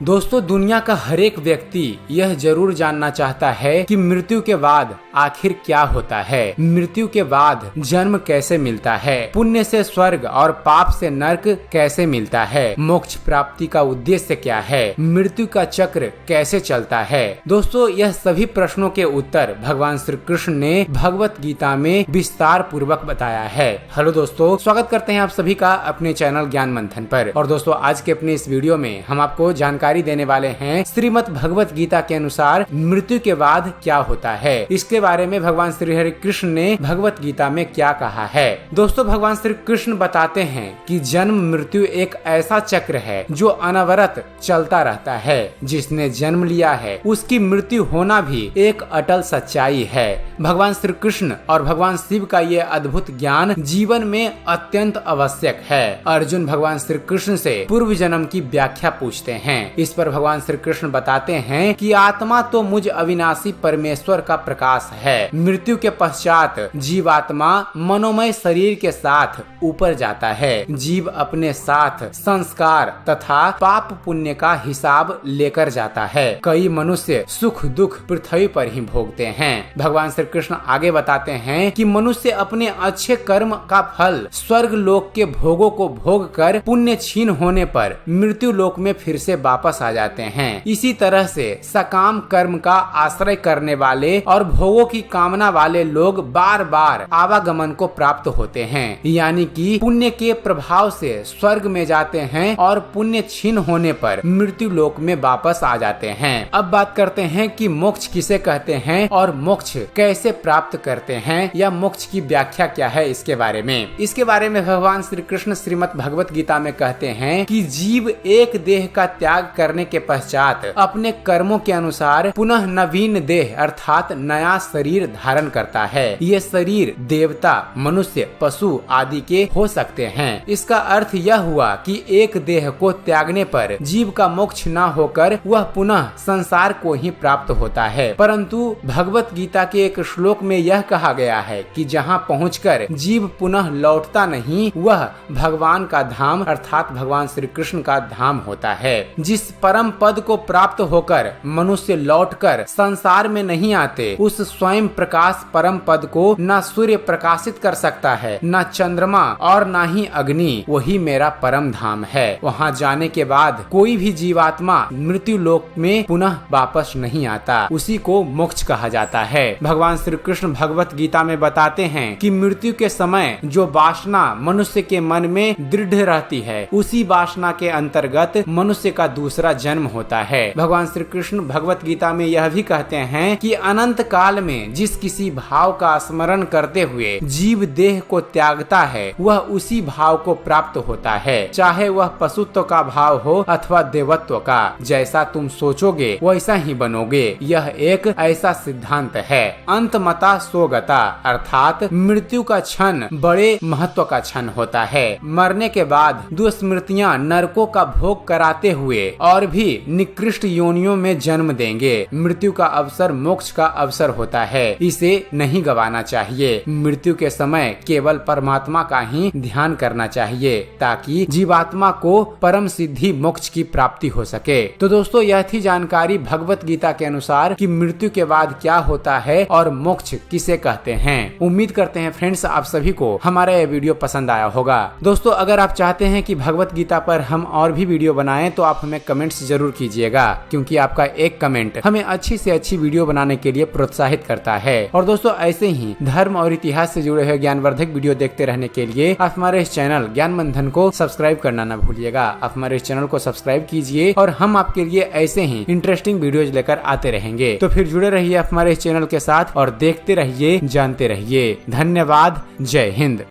दोस्तों, दुनिया का हर एक व्यक्ति यह जरूर जानना चाहता है कि मृत्यु के बाद आखिर क्या होता है, मृत्यु के बाद जन्म कैसे मिलता है, पुण्य से स्वर्ग और पाप से नरक कैसे मिलता है, मोक्ष प्राप्ति का उद्देश्य क्या है, मृत्यु का चक्र कैसे चलता है। दोस्तों, यह सभी प्रश्नों के उत्तर भगवान श्री कृष्ण ने भगवत गीता में विस्तार पूर्वक बताया है। हेलो दोस्तों, स्वागत करते हैं आप सभी का अपने चैनल ज्ञान मंथन पर। और दोस्तों, आज के अपने इस वीडियो में हम आपको जानकारी देने वाले हैं श्रीमद् भगवत गीता के अनुसार मृत्यु के बाद क्या होता है। इसके बारे में भगवान श्री हरि कृष्ण ने भगवत गीता में क्या कहा है। दोस्तों, भगवान श्री कृष्ण बताते हैं कि जन्म मृत्यु एक ऐसा चक्र है जो अनवरत चलता रहता है। जिसने जन्म लिया है उसकी मृत्यु होना भी एक अटल सच्चाई है। भगवान श्री कृष्ण और भगवान शिव का ये अद्भुत ज्ञान जीवन में अत्यंत आवश्यक है। अर्जुन भगवान श्री कृष्ण से पूर्व जन्म की व्याख्या पूछते हैं। इस पर भगवान श्री कृष्ण बताते हैं कि आत्मा तो मुझ अविनाशी परमेश्वर का प्रकाश है। मृत्यु के पश्चात जीवात्मा मनोमय शरीर के साथ ऊपर जाता है। जीव अपने साथ संस्कार तथा पाप पुण्य का हिसाब लेकर जाता है। कई मनुष्य सुख दुख पृथ्वी पर ही भोगते हैं। भगवान श्री कृष्ण आगे बताते हैं कि मनुष्य अपने अच्छे कर्म का फल स्वर्ग लोक के भोगों को भोग कर पुण्य क्षीण होने पर मृत्यु लोक में फिर से वापस आ जाते हैं। इसी तरह से सकाम कर्म का आश्रय करने वाले और भोगों की कामना वाले लोग बार बार आवागमन को प्राप्त होते हैं, यानी कि पुण्य के प्रभाव से स्वर्ग में जाते हैं और पुण्य क्षीण होने पर मृत्यु लोक में वापस आ जाते हैं। अब बात करते हैं कि मोक्ष किसे कहते हैं और मोक्ष कैसे प्राप्त करते हैं या मोक्ष की व्याख्या क्या है। इसके बारे में भगवान श्री कृष्ण श्रीमद् भगवत गीता में कहते हैं कि जीव एक देह का त्याग करने के पश्चात अपने कर्मों के अनुसार पुनः नवीन देह अर्थात नया शरीर धारण करता है। ये शरीर देवता, मनुष्य, पशु आदि के हो सकते हैं। इसका अर्थ यह हुआ कि एक देह को त्यागने पर जीव का मोक्ष न होकर वह पुनः संसार को ही प्राप्त होता है। परंतु भगवत गीता के एक श्लोक में यह कहा गया है कि जहाँ पहुंचकर जीव पुनः लौटता नहीं, वह भगवान का धाम अर्थात भगवान श्री कृष्ण का धाम होता है। जिस परम पद को प्राप्त होकर मनुष्य लौटकर संसार में नहीं आते, उस स्वयं प्रकाश परम पद को न सूर्य प्रकाशित कर सकता है, न चंद्रमा और न ही अग्नि। वही मेरा परम धाम है। वहाँ जाने के बाद कोई भी जीवात्मा मृत्यु लोक में पुनः वापस नहीं आता। उसी को मोक्ष कहा जाता है। भगवान श्री कृष्ण भगवत गीता में बताते हैं कि मृत्यु के समय जो वासना मनुष्य के मन में दृढ़ रहती है, उसी वासना के अंतर्गत मनुष्य का दूसरा जन्म होता है। भगवान श्री कृष्ण भगवत गीता में यह भी कहते हैं कि अनंत काल में जिस किसी भाव का स्मरण करते हुए जीव देह को त्यागता है, वह उसी भाव को प्राप्त होता है, चाहे वह पशुत्व का भाव हो अथवा देवत्व का। जैसा तुम सोचोगे वैसा ही बनोगे। यह एक ऐसा सिद्धांत है। अंतमता सोगता अर्थात मृत्यु का क्षण बड़े महत्व का क्षण होता है। मरने के बाद दुष्स्मृतियां नरकों का भोग कराते हुए और भी निकृष्ट योनियों में जन्म देंगे। मृत्यु का अवसर मोक्ष का अवसर होता है। इसे नहीं गवाना चाहिए। मृत्यु के समय केवल परमात्मा का ही ध्यान करना चाहिए ताकि जीवात्मा को परम सिद्धि मोक्ष की प्राप्ति हो सके। तो दोस्तों, यह थी जानकारी भगवत गीता के अनुसार कि मृत्यु के बाद क्या होता है और मोक्ष किसे कहते हैं। उम्मीद करते हैं फ्रेंड्स आप सभी को हमारा यह वीडियो पसंद आया होगा। दोस्तों, अगर आप चाहते हैं कि भगवत गीता पर हम और भी वीडियो बनाएं तो आप हमें कमेंट्स जरूर कीजिएगा, क्योंकि आपका एक कमेंट हमें अच्छी से अच्छी वीडियो बनाने के लिए प्रोत्साहित करता है। और दोस्तों, ऐसे ही धर्म और इतिहास से जुड़े हुए ज्ञानवर्धक वीडियो देखते रहने के लिए आप हमारे इस चैनल ज्ञान मंथन को सब्सक्राइब करना न भूलिएगा। आप हमारे इस चैनल को सब्सक्राइब कीजिए और हम आपके लिए ऐसे ही इंटरेस्टिंग वीडियोज लेकर आते रहेंगे। तो फिर जुड़े रहिए हमारे इस चैनल के साथ और देखते रहिए, जानते रहिए। धन्यवाद। जय हिंद।